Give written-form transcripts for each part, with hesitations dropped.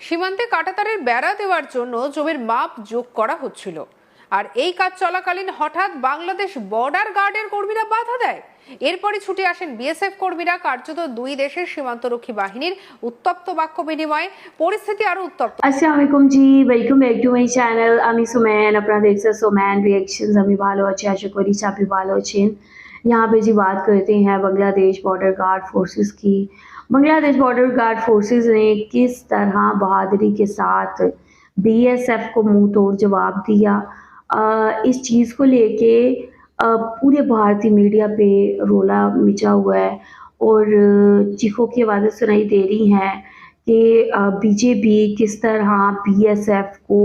সীমান্তে কাঁটাতারের বেড়া দেওয়ার জন্য জমির মাপ যোগ করা হচ্ছিল। আর এই কাজ চলাকালীন হঠাৎ বাংলাদেশ বর্ডার গার্ডের কর্মীরা বাধা দেয়। এরপরই ছুটে আসেন বিএসএফ কর্মীরা। কার্যত দুই দেশের সীমান্তরক্ষী বাহিনীর উত্তপ্ত বাক্য বিনিময়ে পরিস্থিতি আরো উত্তপ্ত। अस्सलाम वालेकुम जी, welcome back to my channel. আমি সুমেন, আপনারা দেখছেন সুমেন रिएक्शंस। আমি ভালো আছি, আশা করি सभी ভালো আছেন। यहाँ पे जी बात करते हैं बांग्लादेश बॉर्डर गार्ड फोर्सेस की। बांग्लादेश बॉर्डर गार्ड फोर्सेस ने किस तरह बहादुरी के साथ बीएसएफ को मुंह तोड़ जवाब दिया, इस चीज़ को लेके पूरे भारतीय मीडिया पे रोला मचा हुआ है और चीखों की आवाज़ें सुनाई दे रही हैं कि बीजेपी किस तरह बीएसएफ को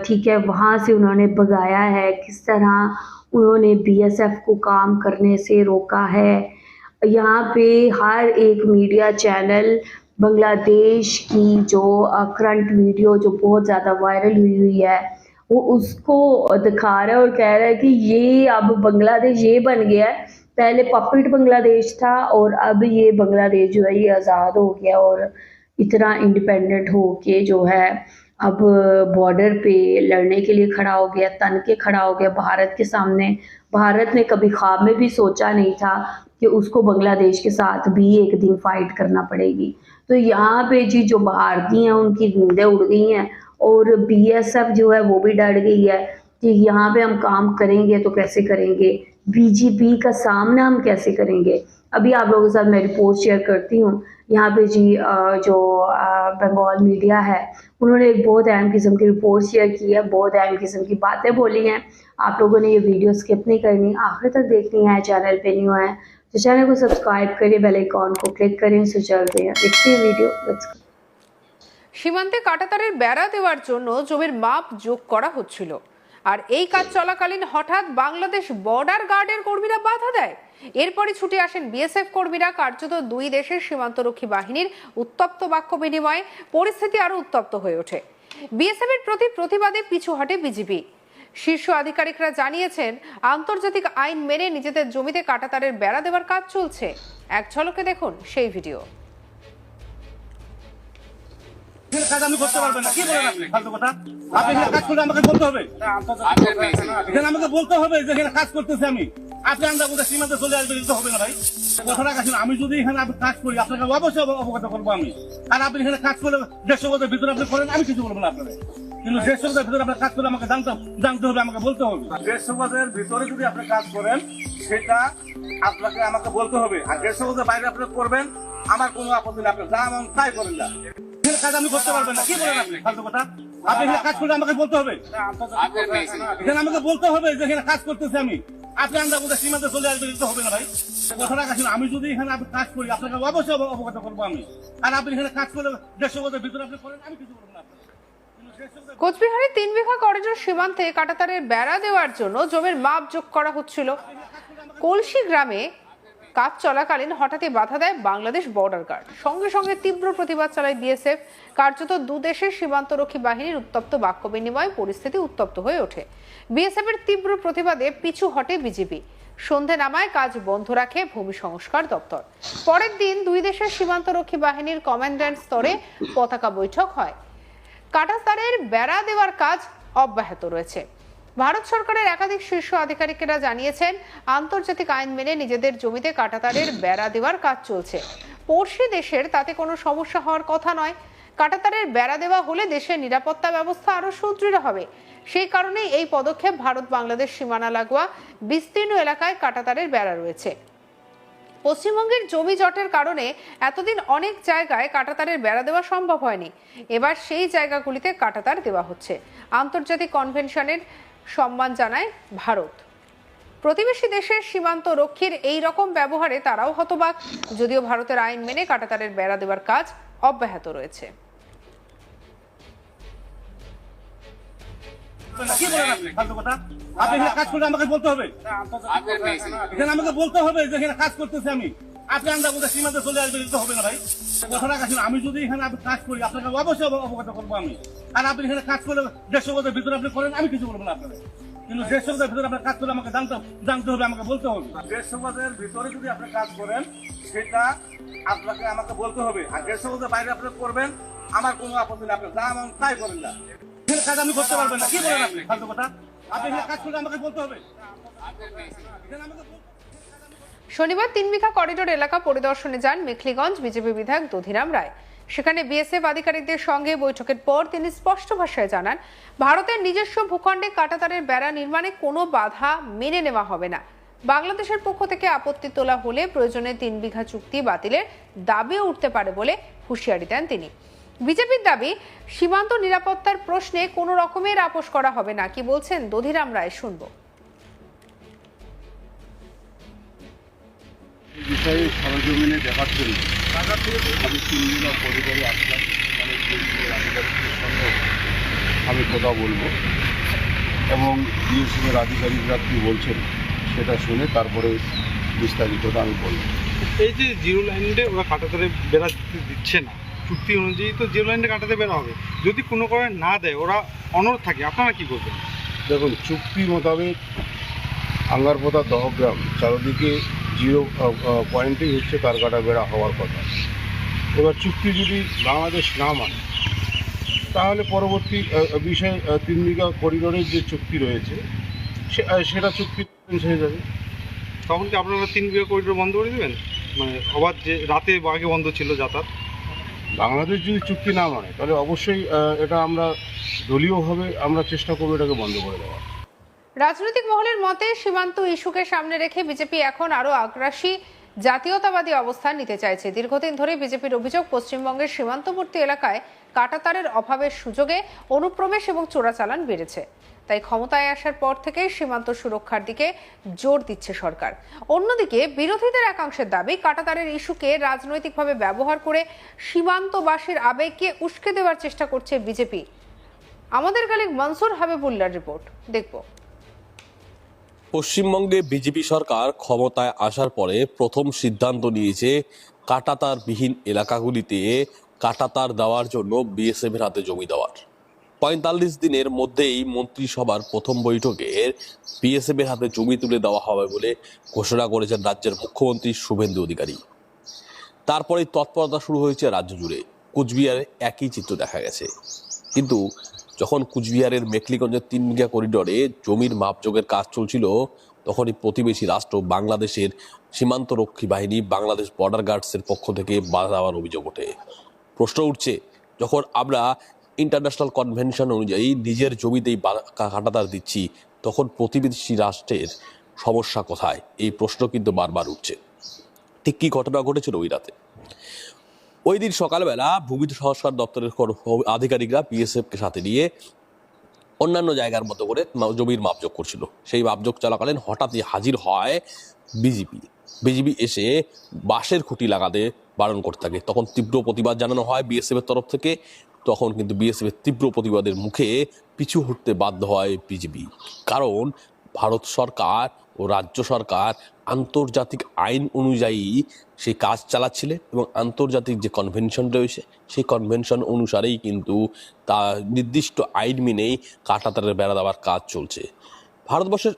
ठीक है वहाँ से उन्होंने भगाया है, किस तरह उन्होंने बीएसएफ को काम करने से रोका है। यहाँ पे हर एक मीडिया चैनल बांग्लादेश की जो करंट वीडियो जो बहुत ज़्यादा वायरल हुई है वो उसको दिखा रहा है और कह रहा है कि ये अब बांग्लादेश ये बन गया है। पहले पपेट बांग्लादेश था और अब ये बांग्लादेश जो है ये आज़ाद हो गया और इतना इंडिपेंडेंट हो के जो है अब बॉर्डर पे लड़ने के लिए खड़ा हो गया, तन के खड़ा हो गया भारत के सामने। भारत ने कभी ख्वाब में भी सोचा नहीं था कि उसको बांग्लादेश के साथ भी एक दिन फाइट करना पड़ेगी। तो यहाँ पे जी जो भारतीय हैं उनकी नींदें उड़ गई हैं और बीएसएफ जो है वो भी डर गई है कि यहाँ पे हम काम करेंगे तो कैसे करेंगे, बीजेपी का सामना हम कैसे करेंगे। अभी आप लोगों के साथ मैं रिपोर्ट शेयर करती हूँ। यहाँ पे जी जो बंगाल मीडिया है उन्होंने एक बहुत अहम किस्म की रिपोर्ट शेयर की है, बहुत अहम किस्म की बातें बोली हैं। आप लोगों ने ये वीडियो स्किप नहीं करनी, आखिर तक देखनी है। चैनल पे न्यू है तो चैनल को सब्सक्राइब करिए, बेल आइकॉन को क्लिक करें। सो चलते हैं, देखते हैं वीडियो। সীমান্তে কাঁটাতারের বেড়া দেওয়ার জন্য জমির মাপ যোগ করা হচ্ছিল। আর এই কাজ চলাকালীন হঠাৎ বাংলাদেশ বর্ডার গার্ডের কর্মীরা বাধা দেয়। এরপরই ছুটে আসেন বিএসএফ কর্মীরা। কার্যত দুই দেশের সীমান্তরক্ষী বাহিনীর উত্তপ্ত বাক্য বিনিময়ে পরিস্থিতি আরো উত্তপ্ত হয়ে ওঠে। বিএসএফ এর প্রতি প্রতিবাদে পিছু হটে বিজেপি। শীর্ষ আধিকারিকরা জানিয়েছেন আন্তর্জাতিক আইন মেনে নিজেদের জমিতে কাঁটাতারের বেড়া দেওয়ার কাজ চলছে। এক ঝলকে দেখুন সেই ভিডিও। কাজ আমি করতে পারবেন না, কি বলেন আপনি ফালতু কথা? আপনি এখানে কাজ করলে আমাকে বলতে হবে, এখানে আমাকে বলতে হবে যে এখানে কাজ করতেছি আমি। আপনি আমরা কোথায় সীমান্তে চলে আসবেন তো হবে না ভাই, কথাটা কাছে। আমি যদি এখানে কাজ করি আপনাকে অবশ্যই অবগত করবো আমি। আর আপনি এখানে কাজ করলে 150 গজের ভিতরে আপনি করেন, আমি কিছু বলবো না আপনাকে। কিন্তু 150 গজের ভিতরে আপনার কাজ করলে আমাকে জানতে হবে, আমাকে বলতে হবে। 150 গজের ভিতরে যদি আপনি কাজ করেন সেটা আপনাকে আমাকে বলতে হবে। আর 150 গজের বাইরে আপনি করবেন আমার কোনো আপত্তি নেই, আপনি যা মন তাই করেন না। কাজ আমি করতে পারবেন না, কি বলেন আপনি ফালতু কথা? আপনি এখানে কাজ করলে আমাকে বলতে হবে, এখানে আমাকে বলতে হবে যে এখানে কাজ করতেছি আমি। আপনি আমরা কোথায় সীমান্তে চলে আসবেন তো হবে না ভাই, কথাটা কাছে। আমি যদি এখানে কাজ করি আপনাকে অবশ্যই অবগত করবো আমি। আর আপনি এখানে কাজ করলে 150 গজের ভিতরে আপনি করেন, আমি কিছু বলবো না আপনাকে। কোচবিহারের 3 বিঘা করিডোর সীমান্তে কাঁটাতারের বেড়া দেওয়ার জন্য জমির মাপ যোগ করা হচ্ছিল। কলসি গ্রামে কাজ চলাকালীন হঠাৎই বাধা দেয় বাংলাদেশ বর্ডার গার্ড। সঙ্গে সঙ্গে তীব্র প্রতিবাদ চালায় বিএসএফ। কার্যত দুদেশের সীমান্তরক্ষী বাহিনীর উত্তপ্ত বাক্য বিনিময়ে পরিস্থিতি উত্তপ্ত হয়ে ওঠে। বিএসএফ এর তীব্র প্রতিবাদে পিছু হটে বিজেপি। সন্ধে নামায় কাজ বন্ধ রাখে ভূমি সংস্কার দপ্তর। পরের দিন দুই দেশের সীমান্তরক্ষী বাহিনীর কমান্ড্যান্ট স্তরে পতাকা বৈঠক হয়। কাঁটাতারের বেড়া দেওয়ার কাজ অব্যাহত রয়েছে। ভারত সরকারের একাধিক শীর্ষ আধিকারিকেরা জানিয়েছেন আন্তর্জাতিক আইন মেনে নিজেদের জমিতে কাঁটাতারের বেড়া দেওয়ার কাজ চলছে। পড়শি দেশের তাতে কোনো সমস্যা হওয়ার কথা নয়। কাঁটাতারের বেড়া দেওয়া হলে দেশের নিরাপত্তা ব্যবস্থা আরো সুদৃঢ় হবে। সেই কারণেই এই পদক্ষেপ। ভারত বাংলাদেশ সীমানা লাগোয়া বিস্তীর্ণ এলাকায় কাঁটাতারের বেড়া রয়েছে। পশ্চিমবঙ্গের জমি জটের কারণে এতদিন অনেক জায়গায় কাঁটাতারের বেড়া দেওয়া সম্ভব হয়নি। এবার সেই জায়গাগুলিতে কাঁটাতার দেওয়া হচ্ছে। আন্তর্জাতিক কনভেনশনের সম্মান জানায় ভারত। প্রতিবেশী দেশের সীমান্ত রক্ষীর এই রকম ব্যবহারে তারাও হতবাক। যদিও ভারতের আইন মেনে কাঁটাতারের বেড়া দেওয়ার কাজ অব্যাহত রয়েছে। কি বলেন আপনি ফালতু কথা? আপনি এখানে কাজ করলে আমাকে বলতে হবে, এখানে আমাকে বলতে হবে যে এখানে কাজ করতেছি আমি। আপনি আমরা কোথায় সীমান্তে চলে আসবেন তো হবে না ভাই, কথাটা কাছে। আমি যদি এখানে কাজ করি আপনাকে অবশ্যই অবগত করবো আমি। আর আপনি এখানে কাজ করলে 150 গজের ভিতরে আপনি করেন, আমি কিছু বলবো না আপনাকে। কিন্তু 150 গজের ভিতরে আপনার কাজ করলে আমাকে জানতে হবে, আমাকে বলতে হবে। 150 গজের ভিতরে যদি আপনি কাজ করেন সেটা আপনাকে আমাকে বলতে হবে। আর 150 গজের বাইরে আপনি করবেন আমার কোনো আপত্তি নেই, আপনার যা মন তাই করেন না। এখানে কাজ আপনি করতে পারবেন না, কি বলেন আপনি ফালতু কথা? আপনি এখানে কাজ করলে আমাকে বলতে হবে। এখানে আমাকে শনিবার 3 বিঘা করিডোর এলাকা পরিদর্শনে যান মেখলিগঞ্জ বিজেপি বিধায়ক দধিরাম রায়। সেখানে বিএসএফ আধিকারিকদের সঙ্গে বৈঠকের পর তিনি স্পষ্ট ভাষায় জানান, ভারতের নিজস্ব ভূখণ্ডে কাঁটাতারের বেড়া নির্মাণে কোনো বাধা মেনে নেওয়া হবে না। বাংলাদেশের পক্ষ থেকে আপত্তি তোলা হলে প্রয়োজনে 3 বিঘা চুক্তি বাতিলের দাবিও উঠতে পারে বলে হুঁশিয়ারি দেন তিনি। বিজেপির দাবি, সীমান্ত নিরাপত্তার প্রশ্নে কোনো রকমের আপোষ করা হবে না। কি বলছেন দধিরাম রায়, শুনবো। বিষয়ে সরজমিনে দেখার জন্য আমি 3 বিঘা করিডোরে আসলাম। সেখানে আধিকারিকদের সঙ্গে আমি কথা বলবো এবং বিএসএফের আধিকারিকরা কী বলছেন সেটা শুনে তারপরে বিস্তারিতটা আমি বলবো। এই যে জিরো লাইনে ওরা কাঁটাতারে বেড়া দিচ্ছে না, চুক্তি অনুযায়ী তো জিরো লাইনে কাঁটাতে বেড়া হবে, যদি কোনো কারণে না দেয় ওরা অনড় থাকে, আপনারা কি করবেন? দেখুন, চুক্তি মোতাবেক আঙ্গারপোতা দহগ্রাম চারদিকে 0 পয়েন্টেই হচ্ছে তার কাটা বেড়া হওয়ার কথা। এবার চুক্তি যদি বাংলাদেশ না মানে তাহলে পরবর্তী বিষয়ে 3 বিঘা করিডোরের যে চুক্তি রয়েছে সেটা চুক্তি হয়ে যাবে। তখন কি আপনারা 3 বিঘা করিডোর বন্ধ করে দেবেন? মানে আবার যে রাতে আগে বন্ধ ছিল যাতায়াত, বাংলাদেশ যদি চুক্তি না মানে তাহলে অবশ্যই এটা আমরা দলীয়ভাবে আমরা চেষ্টা করবো এটাকে বন্ধ করে দেওয়া। রাজনৈতিক মহলের মতে সীমান্ত ইস্যুকে সামনে রেখে বিজেপি এখন আরো আগ্রাসী জাতীয়তাবাদী অবস্থান নিতে চাইছে। দীর্ঘদিন ধরে বিজেপির অভিযোগ, পশ্চিমবঙ্গের সীমান্তবর্তী এলাকায় কাঁটাতারের অভাবের সুযোগে অনুপ্রবেশ এবং চোরাচালান বেড়েছে। তাই ক্ষমতায় আসার পর থেকে সীমান্ত সুরক্ষার দিকে জোর দিচ্ছে সরকার। অন্যদিকে বিরোধীদের একাংশের দাবি, কাঁটাতারের ইস্যুকে রাজনৈতিকভাবে ব্যবহার করে সীমান্তবাসীর আবেগকে উস্কে দেওয়ার চেষ্টা করছে বিজেপি। আমাদের কালিক মনসুর হাবিবুল্লাহর রিপোর্ট, দেখব। পশ্চিমবঙ্গে বিজেপি সরকার ক্ষমতায় আসার পরে প্রথম সিদ্ধান্ত নিয়েছে কাঁটাতারবিহীন এলাকাগুলিতে কাঁটাতার দেওয়ার জন্য বিএসএফ এর হাতে জমি দেওয়ার। ৪৫ দিনের মধ্যেই মন্ত্রিসভার প্রথম বৈঠকে বিএসএফ এর হাতে জমি তুলে দেওয়া হবে বলে ঘোষণা করেছেন রাজ্যের মুখ্যমন্ত্রী শুভেন্দু অধিকারী। তারপরেই তৎপরতা শুরু হয়েছে রাজ্য জুড়ে। কুচবিহারে একই চিত্র দেখা গেছে। কিন্তু যখন কুচবিহারের মেখলিগঞ্জের 3 বিঘা করিডোরে জমির মাপযোগের কাজ চলছিল, তখনই প্রতিবেশী রাষ্ট্র বাংলাদেশের সীমান্তরক্ষী বাহিনী বাংলাদেশ বর্ডার গার্ডসের পক্ষ থেকে বাধা দেওয়ার অভিযোগ ওঠে। প্রশ্ন উঠছে, যখন আমরা ইন্টারন্যাশনাল কনভেনশন অনুযায়ী নিজের জমিতেই কাঁটাতার দিচ্ছি, তখন প্রতিবেশী রাষ্ট্রের সমস্যা কোথায়? এই প্রশ্ন কিন্তু বারবার উঠছে। ঠিক কী ঘটনা ঘটেছিল ওই রাতে? ওই দিন সকালবেলা ভূমি সংস্কার দপ্তরের আধিকারিকরা বিএসএফকে সাথে নিয়ে অন্যান্য জায়গার মতো করে জমির মাপযোগ করছিল। সেই মাপযোগ চলাকালীন হঠাৎই হাজির হয় বিজেপি এসে বাঁশের খুঁটি লাগাতে বারণ করতে থাকে। তখন তীব্র প্রতিবাদ জানানো হয় বিএসএফ এর তরফ থেকে। তখন কিন্তু বিএসএফ এর তীব্র প্রতিবাদের মুখে পিছু হটতে বাধ্য হয় বিজেপি। কারণ ভারত সরকার ও রাজ্য সরকার আন্তর্জাতিক আইন অনুযায়ী সেই কাজ চালাচ্ছিলেন এবং আন্তর্জাতিক যে কনভেনশন রয়েছে সেই কনভেনশন অনুসারেই কিন্তু তা নির্দিষ্ট আইন মেনেই কাঁটাতারের বেড়া দেওয়ার কাজ চলছে। ভারতবর্ষের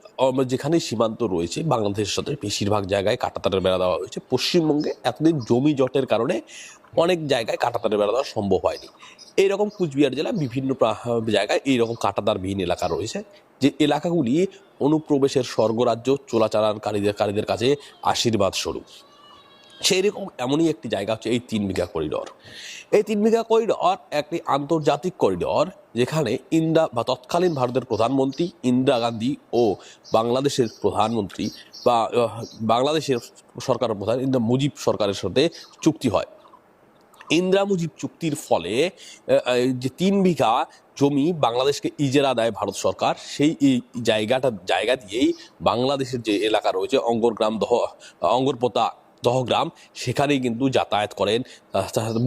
যেখানে সীমান্ত রয়েছে বাংলাদেশের সাথে বেশিরভাগ জায়গায় কাঁটাতারের বেড়া দেওয়া হয়েছে। পশ্চিমবঙ্গে এতদিন জমি জটের কারণে অনেক জায়গায় কাঁটাতারের বেড়া দেওয়া সম্ভব হয়নি। এইরকম কুচবিহার জেলায় বিভিন্ন জায়গায় এইরকম কাঁটাতারবিহীন এলাকা রয়েছে, যে এলাকাগুলি অনুপ্রবেশের স্বর্গরাজ্য, চোরাচালানকারীদের কাছে আশীর্বাদ স্বরূপ। সেই রকম এমনই একটি জায়গা হচ্ছে এই 3 বিঘা করিডর। এই 3 বিঘা করিডর একটি আন্তর্জাতিক করিডর, যেখানে তৎকালীন ভারতের প্রধানমন্ত্রী ইন্দিরা গান্ধী ও বাংলাদেশের প্রধানমন্ত্রী বা বাংলাদেশের সরকারের প্রধান ইন্দিরা মুজিব সরকারের সাথে চুক্তি হয়। ইন্দিরা মুজিব চুক্তির ফলে যে 3 বিঘা জমি বাংলাদেশকে ইজারা দেয় ভারত সরকার, সেই জায়গা দিয়েই বাংলাদেশের যে এলাকা রয়েছে অঙ্গরপোতা দহগ্রাম, সেখানেই কিন্তু যাতায়াত করেন,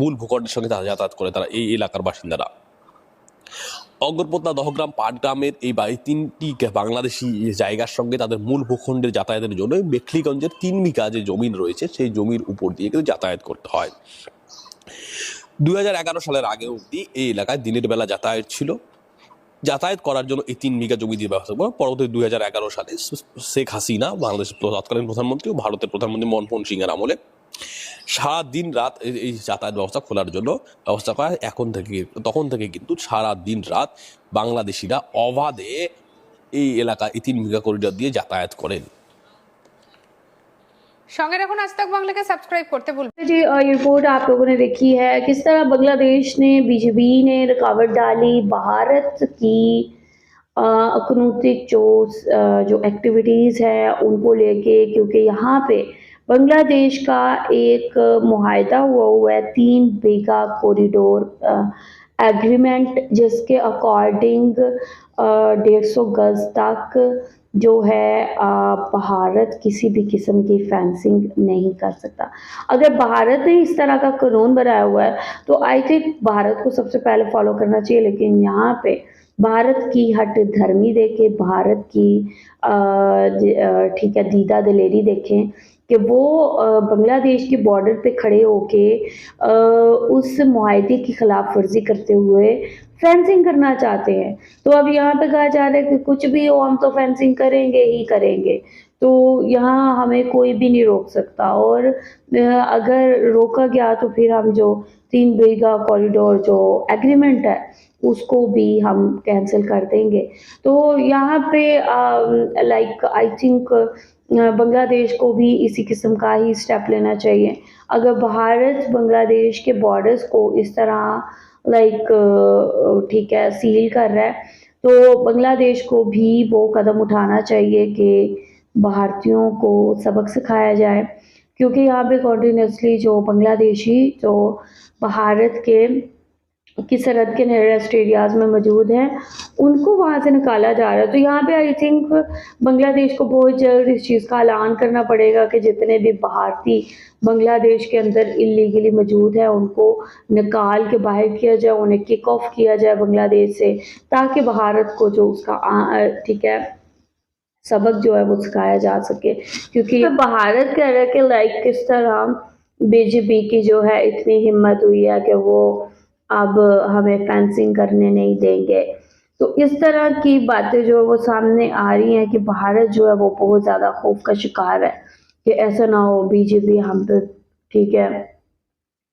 মূল ভূখণ্ডের সঙ্গে তারা যাতায়াত করে তারা এই এলাকার বাসিন্দারা। অঙ্গরপোতা দহগ্রাম পাটগ্রামের এই 3টি বাংলাদেশি জায়গার সঙ্গে তাদের মূল ভূখণ্ডের যাতায়াতের জন্য মেখলিগঞ্জের 3 বিঘা যে জমি রয়েছে সেই জমির উপর দিয়ে কিন্তু যাতায়াত করতে হয়। 2011 সালের আগে অবধি এই এলাকায় দিনের বেলা যাতায়াত ছিল। যাতায়াত করার জন্য এই 3 বিঘা জমি দিয়ে ব্যবস্থা করা। পরবর্তী 2011 সালে শেখ হাসিনা, বাংলাদেশের তৎকালীন প্রধানমন্ত্রী ও ভারতের প্রধানমন্ত্রী মনমোহন সিংয়ের আমলে সারা দিন রাত এই যাতায়াত ব্যবস্থা খোলার জন্য ব্যবস্থা করা হয়। তখন থেকে কিন্তু সারা দিন রাত বাংলাদেশিরা অবাধে এই এলাকা এই 3 বিঘা করিডর দিয়ে যাতায়াত করেন। সঙ্গে রাখুন আজ तक বাংলাকে সাবস্ক্রাইব করতে ভুলবেন जी ये रिपोर्ट आप लोगों ने देखी है किस तरह बांग्लादेश ने बीजेपी ने रुकावट डाली भारत की अकनूतिक जो एक्टिविटीज़ है उनको लेके, क्योंकि यहाँ पे बांग्लादेश का एक मुआहदा हुआ है 3 बीघा कॉरिडोर एग्रीमेंट, जिसके अकॉर्डिंग 150 गज तक जो है भारत किसी भी किस्म की फेंसिंग नहीं कर सकता। अगर भारत ने इस तरह का कानून बनाया हुआ है तो आई थिंक भारत को सबसे पहले फॉलो करना चाहिए, लेकिन यहाँ पे भारत की हट धर्मी देखें, भारत की ठीक है दीदा दिलेरी देखें कि वो बांग्लादेश के बॉर्डर पे खड़े होके उस मुआहदे की खिलाफ वर्जी करते हुए फेंसिंग करना चाहते हैं। तो अब यहाँ पे कहा जा रहा है कि कुछ भी हो हम तो फेंसिंग करेंगे ही करेंगे, तो यहाँ हमें कोई भी नहीं रोक सकता, और अगर रोका गया तो फिर हम जो 3 बीघा कॉरिडोर जो एग्रीमेंट है उसको भी हम कैंसिल कर देंगे। तो यहाँ पे लाइक आई थिंक बांग्लादेश को भी इसी किस्म का ही स्टेप लेना चाहिए। अगर भारत बांग्लादेश के बॉर्डर्स को इस तरह लाइक ठीक है सील कर रहा है तो बांग्लादेश को भी वो कदम उठाना चाहिए कि भारतीयों को सबक सिखाया जाए, क्योंकि यहाँ पे कॉन्टीन्यूसली जो बांग्लादेशी जो भारत की सरहद के नियरेस्ट एरियाज़ में मौजूद हैं उनको वहाँ से निकाला जा रहा है। तो यहाँ पे आई थिंक बांग्लादेश को बहुत जल्द इस चीज़ का ऐलान करना पड़ेगा कि जितने भी भारतीय बांग्लादेश के अंदर इलीगली मौजूद है उनको निकाल के बाहर किया जाए, उन्हें किक ऑफ किया जाए बांग्लादेश से, ताकि भारत को जो उसका ठीक है सबक जो है वो सिखाया जा सके। क्योंकि भारत कह रहा है कि लाइक किस तरह बीजेपी की जो है इतनी हिम्मत हुई है कि वो अब हमें फेंसिंग करने नहीं देंगे। तो इस तरह की बातें जो है वो सामने आ रही हैं कि भारत जो है वो बहुत ज़्यादा खौफ का शिकार है कि ऐसा ना हो बीजेपी हम पे ठीक है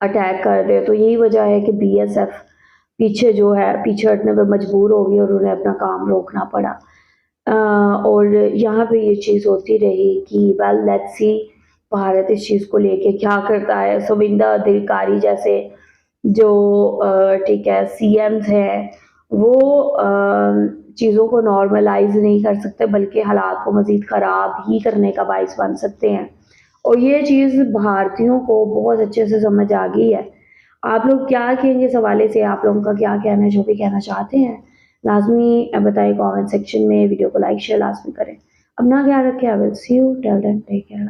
अटैक कर दे। तो यही वजह है कि बीएसएफ पीछे जो है पीछे हटने पे मजबूर हो गई और उन्हें अपना काम रोकना पड़ा। और यहाँ पे ये चीज़ होती रही कि वेल लेट्स सी भारत इस चीज़ को लेके क्या करता है। सुविंदा अधिकारी जैसे जो ठीक है सीएम्स हैं वो चीज़ों को नॉर्मलाइज नहीं कर सकते बल्कि हालात को मज़ीद ख़राब ही करने का बाइस बन सकते हैं, और ये चीज़ भारतीयों को बहुत अच्छे से समझ आ गई है। आप लोग क्या कहेंगे इस हवाले से, आप लोगों का क्या कहना है, जो भी कहना चाहते हैं लाजमी बताएं कमेंट सेक्शन में। वीडियो को लाइक शेयर लाजमी करें। अपना ख्याल रखें। I will see you till then take care.